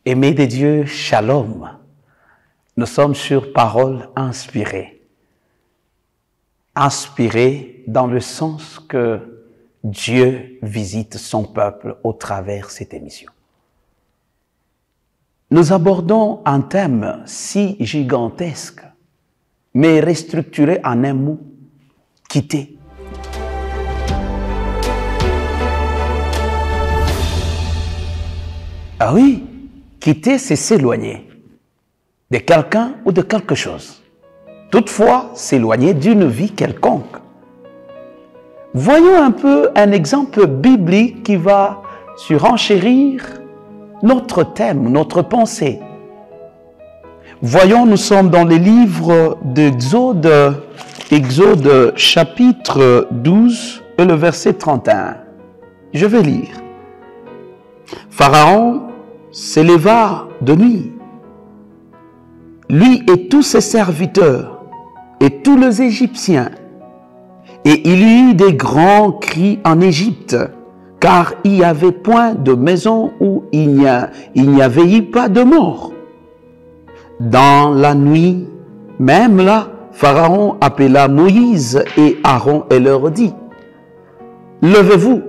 Aimés de Dieu, shalom. Nous sommes sur Paroles inspirées. Inspirées dans le sens que Dieu visite son peuple au travers de cette émission. Nous abordons un thème si gigantesque, mais restructuré en un mot, quitter. Ah oui, quitter, c'est s'éloigner de quelqu'un ou de quelque chose. Toutefois, s'éloigner d'une vie quelconque. Voyons un peu un exemple biblique qui va surenchérir notre thème, notre pensée. Voyons, nous sommes dans les livres d'Exode, Exode chapitre 12 et le verset 31. Je vais lire. Pharaon s'éleva de nuit, lui et tous ses serviteurs et tous les Égyptiens, et il y eut des grands cris en Égypte, car il n'y avait point de maison où il n'y avait eu pas de mort. Dans la nuit, même là, Pharaon appela Moïse et Aaron et leur dit, « Levez-vous,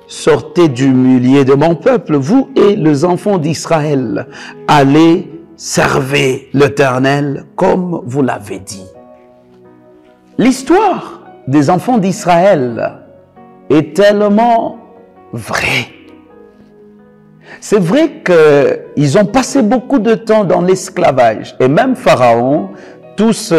sortez du milieu de mon peuple, vous et les enfants d'Israël, allez servir l'Éternel comme vous l'avez dit. » L'histoire des enfants d'Israël est tellement vraie. C'est vrai qu'ils ont passé beaucoup de temps dans l'esclavage. Et même Pharaon, tous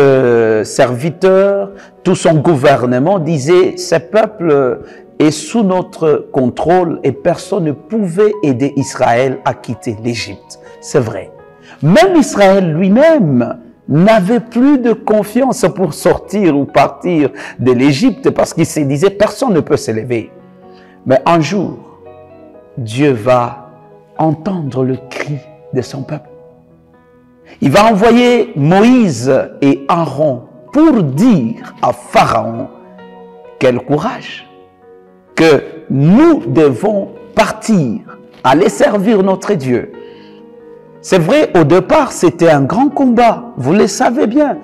serviteurs, tout son gouvernement disait, ce peuple est sous notre contrôle et personne ne pouvait aider Israël à quitter l'Égypte. C'est vrai. Même Israël lui-même n'avait plus de confiance pour sortir ou partir de l'Égypte parce qu'il se disait personne ne peut s'élever. Mais un jour, Dieu va entendre le cri de son peuple. Il va envoyer Moïse et Aaron pour dire à Pharaon, quel courage, que nous devons partir, aller servir notre Dieu. C'est vrai, au départ, c'était un grand combat. Vous le savez bien.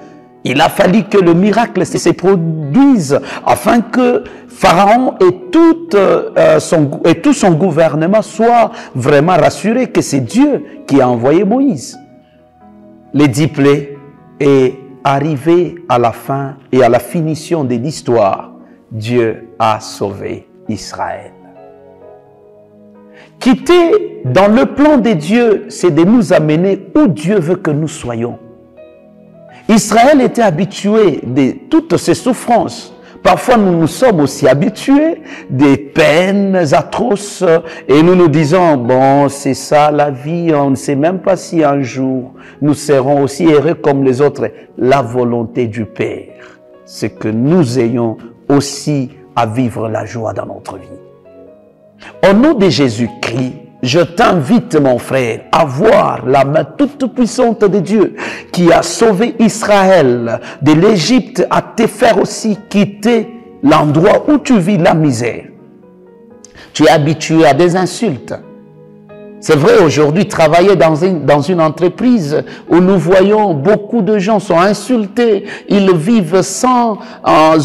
Il a fallu que le miracle se produise afin que Pharaon et tout son gouvernement soient vraiment rassurés que c'est Dieu qui a envoyé Moïse. Les 10 plaies est arrivé à la fin et à la finition de l'histoire. Dieu a sauvé Israël. Quitter dans le plan de Dieu, c'est de nous amener où Dieu veut que nous soyons. Israël était habitué de toutes ces souffrances. Parfois, nous nous sommes aussi habitués des peines atroces et nous nous disons, bon, c'est ça la vie, on ne sait même pas si un jour nous serons aussi heureux comme les autres. La volonté du Père, c'est que nous ayons aussi à vivre la joie dans notre vie. Au nom de Jésus-Christ, je t'invite, mon frère, à voir la main toute puissante de Dieu qui a sauvé Israël de l'Égypte, à te faire aussi quitter l'endroit où tu vis la misère. Tu es habitué à des insultes. C'est vrai, aujourd'hui, travailler dans une entreprise où nous voyons beaucoup de gens sont insultés, ils vivent sans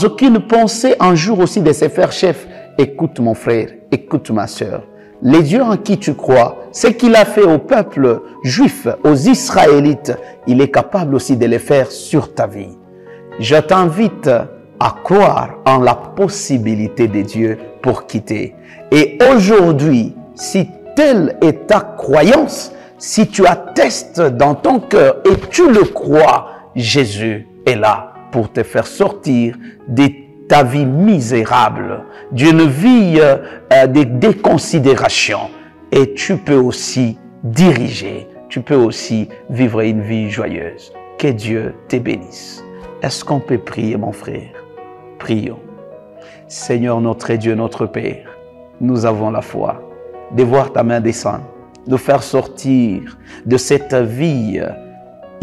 aucune pensée, un jour aussi de se faire chef. Écoute mon frère, écoute ma sœur. Les dieux en qui tu crois, ce qu'il a fait au peuple juif, aux Israélites, il est capable aussi de le faire sur ta vie. Je t'invite à croire en la possibilité de Dieu pour quitter. Et aujourd'hui, si telle est ta croyance, si tu attestes dans ton cœur et tu le crois, Jésus est là pour te faire sortir de ta vie misérable, d'une vie de déconsidération. Et tu peux aussi diriger, tu peux aussi vivre une vie joyeuse. Que Dieu te bénisse. Est-ce qu'on peut prier, mon frère? Prions. Seigneur notre Dieu, notre Père, nous avons la foi de voir ta main descendre, de faire sortir de cette vie,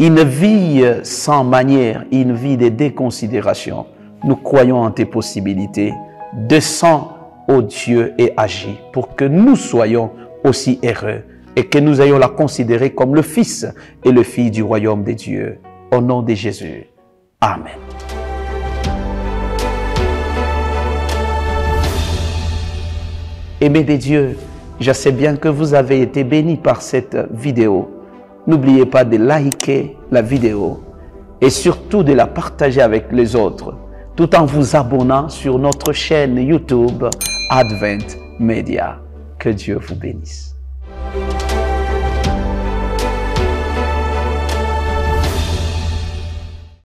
une vie sans manière, une vie de déconsidération. Nous croyons en tes possibilités. Descends, ô Dieu, et agis pour que nous soyons aussi heureux et que nous ayons la considérer comme le Fils et le Fille du royaume des dieux. Au nom de Jésus. Amen. Aimés des dieux, je sais bien que vous avez été bénis par cette vidéo. N'oubliez pas de liker la vidéo et surtout de la partager avec les autres, tout en vous abonnant sur notre chaîne YouTube Advent Media. Que Dieu vous bénisse.